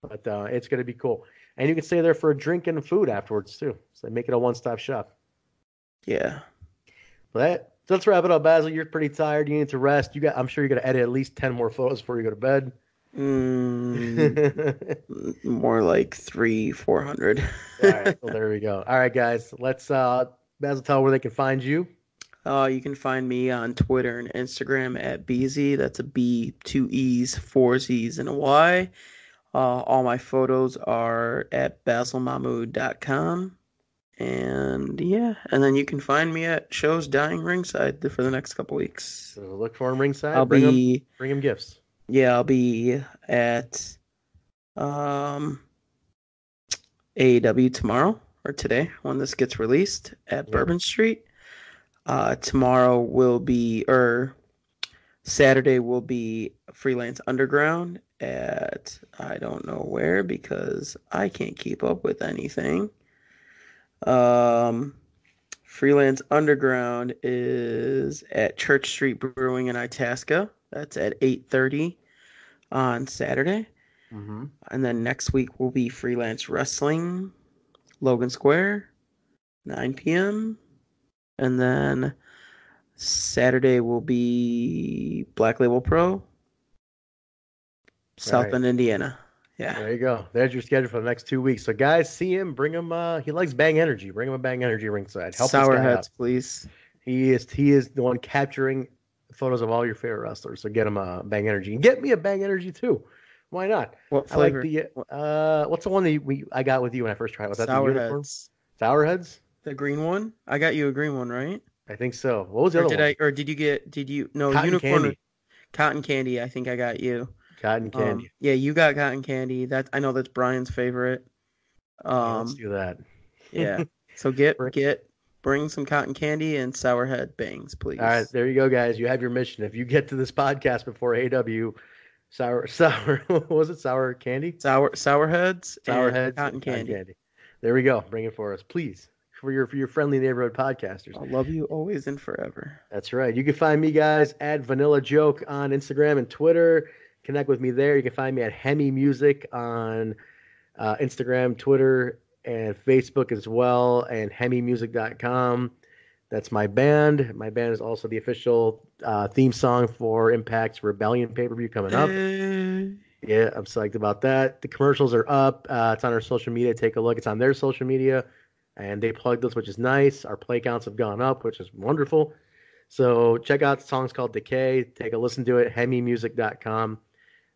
But it's going to be cool. And you can stay there for a drink and food afterwards, too. So make it a one-stop shop. Yeah. So let's wrap it up, Basil. You're pretty tired. You need to rest. I'm sure you're going to edit at least 10 more photos before you go to bed. More like 300-400. All right. Well, there we go. All right, guys. Let's, Basil, tell where they can find you. You can find me on Twitter and Instagram at BZ. That's a B, 2 E's, 4 Z's, and a Y. All my photos are at basilmahmood.com. And yeah, and then you can find me at shows dying ringside for the next couple weeks. So look for him ringside. Bring him gifts. Yeah, I'll be at AAW tomorrow or today when this gets released at Bourbon Street. Tomorrow Saturday will be Freelance Underground at I don't know where because I can't keep up with anything. Freelance Underground is at Church Street Brewing in Itasca. That's at 8:30 on Saturday. Mm-hmm. And then next week will be Freelance Wrestling, Logan Square, 9 p.m. And then Saturday will be Black Label Pro, South Right. Bend, Indiana. Yeah. There you go. There's your schedule for the next 2 weeks. So guys, see him, bring him. He likes Bang Energy. Bring him a Bang Energy ringside. Help this guy out. Sourheads, please. He is the one capturing photos of all your favorite wrestlers. So get him a Bang Energy and get me a Bang Energy too. Why not? What I like flavor? the what's the one that I got with you when I first tried? Was that the unicorn? Sourheads. Sourheads? The green one? I got you a green one, right? I think so. What was the Or other did one? did you no Cotton unicorn candy. cotton candy, I think I got you. Cotton candy. Yeah, you got cotton candy. That I know that's Brian's favorite. Yeah, let's do that. Yeah. So bring some cotton candy and sourhead bangs, please. All right, there you go, guys. You have your mission. If you get to this podcast before AW, sour, what was it? Sour candy? Sourheads and Sourheads cotton candy. There we go. Bring it for us, please. For your friendly neighborhood podcasters. I'll love you always and forever. That's right. You can find me, guys, at Vanilla Joke on Instagram and Twitter. Connect with me there. You can find me at Hemi Music on Instagram, Twitter, and Facebook as well, and hemimusic.com. That's my band. My band is also the official theme song for Impact's Rebellion pay-per-view coming up. Yeah, I'm psyched about that. The commercials are up. It's on our social media. Take a look. It's on their social media, and they plugged us, which is nice. Our play counts have gone up, which is wonderful. So check out the song's called Decay. Take a listen to it, hemimusic.com.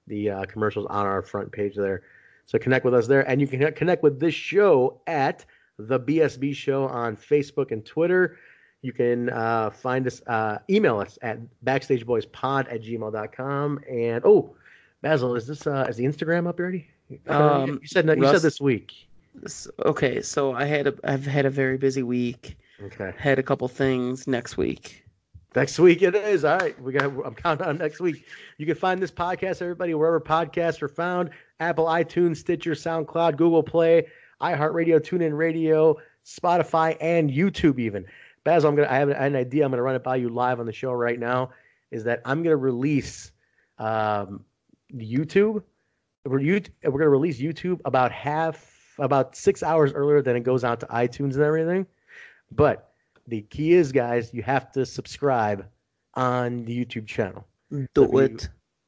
The commercials on our front page there. So connect with us there. And you can connect with this show at The BSB Show on Facebook and Twitter. You can find us, email us at backstageboyspod@gmail.com. And, Basil, is the Instagram up already? You said this week. Okay, so I've had a very busy week. Okay. Had a couple things next week. Next week it is. All right. I'm counting on next week. You can find this podcast, everybody, wherever podcasts are found. Apple, iTunes, Stitcher, SoundCloud, Google Play, iHeartRadio, TuneIn Radio, Spotify, and YouTube even. Basil, I have an idea. I'm going to run it by you live on the show right now, is that I'm going to release YouTube. We're going to release YouTube about 6 hours earlier than it goes out to iTunes and everything. But the key is, guys, you have to subscribe on the YouTube channel. Subscribe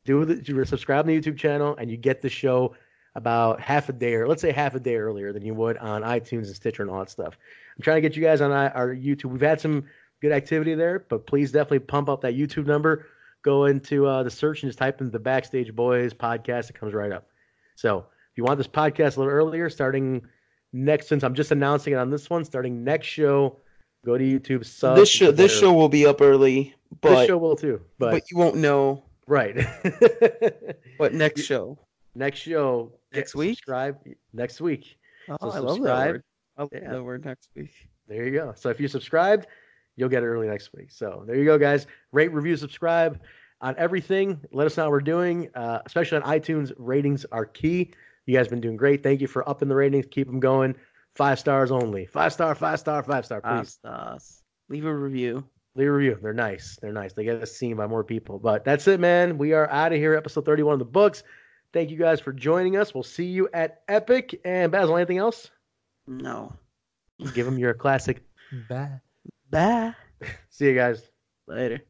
on the YouTube channel, and you get the show about half a day earlier than you would on iTunes and Stitcher and all that stuff. I'm trying to get you guys on our YouTube. We've had some good activity there, but please definitely pump up that YouTube number. Go into the search and just type in the Backstage Boys podcast. It comes right up. So if you want this podcast a little earlier, since I'm just announcing it on this one, starting next show, go to YouTube. This show will be up early, but this show will too. But you won't know. Right. But next show. Next week? Subscribe next week. Oh, so I love that word. I love that word, next week. There you go. So if you subscribed, you'll get it early next week. So there you go, guys. Rate, review, subscribe on everything. Let us know how we're doing, especially on iTunes. Ratings are key. You guys have been doing great. Thank you for upping the ratings. Keep them going. 5 stars only. 5 star, 5 star, 5 star, please. 5 stars. Leave a review. They're nice. They get us seen by more people. But that's it, man. We are out of here. Episode 31 of the books. Thank you guys for joining us. We'll see you at Epic. And Basil, anything else? No. Give them your classic. Bye. See you guys. Later.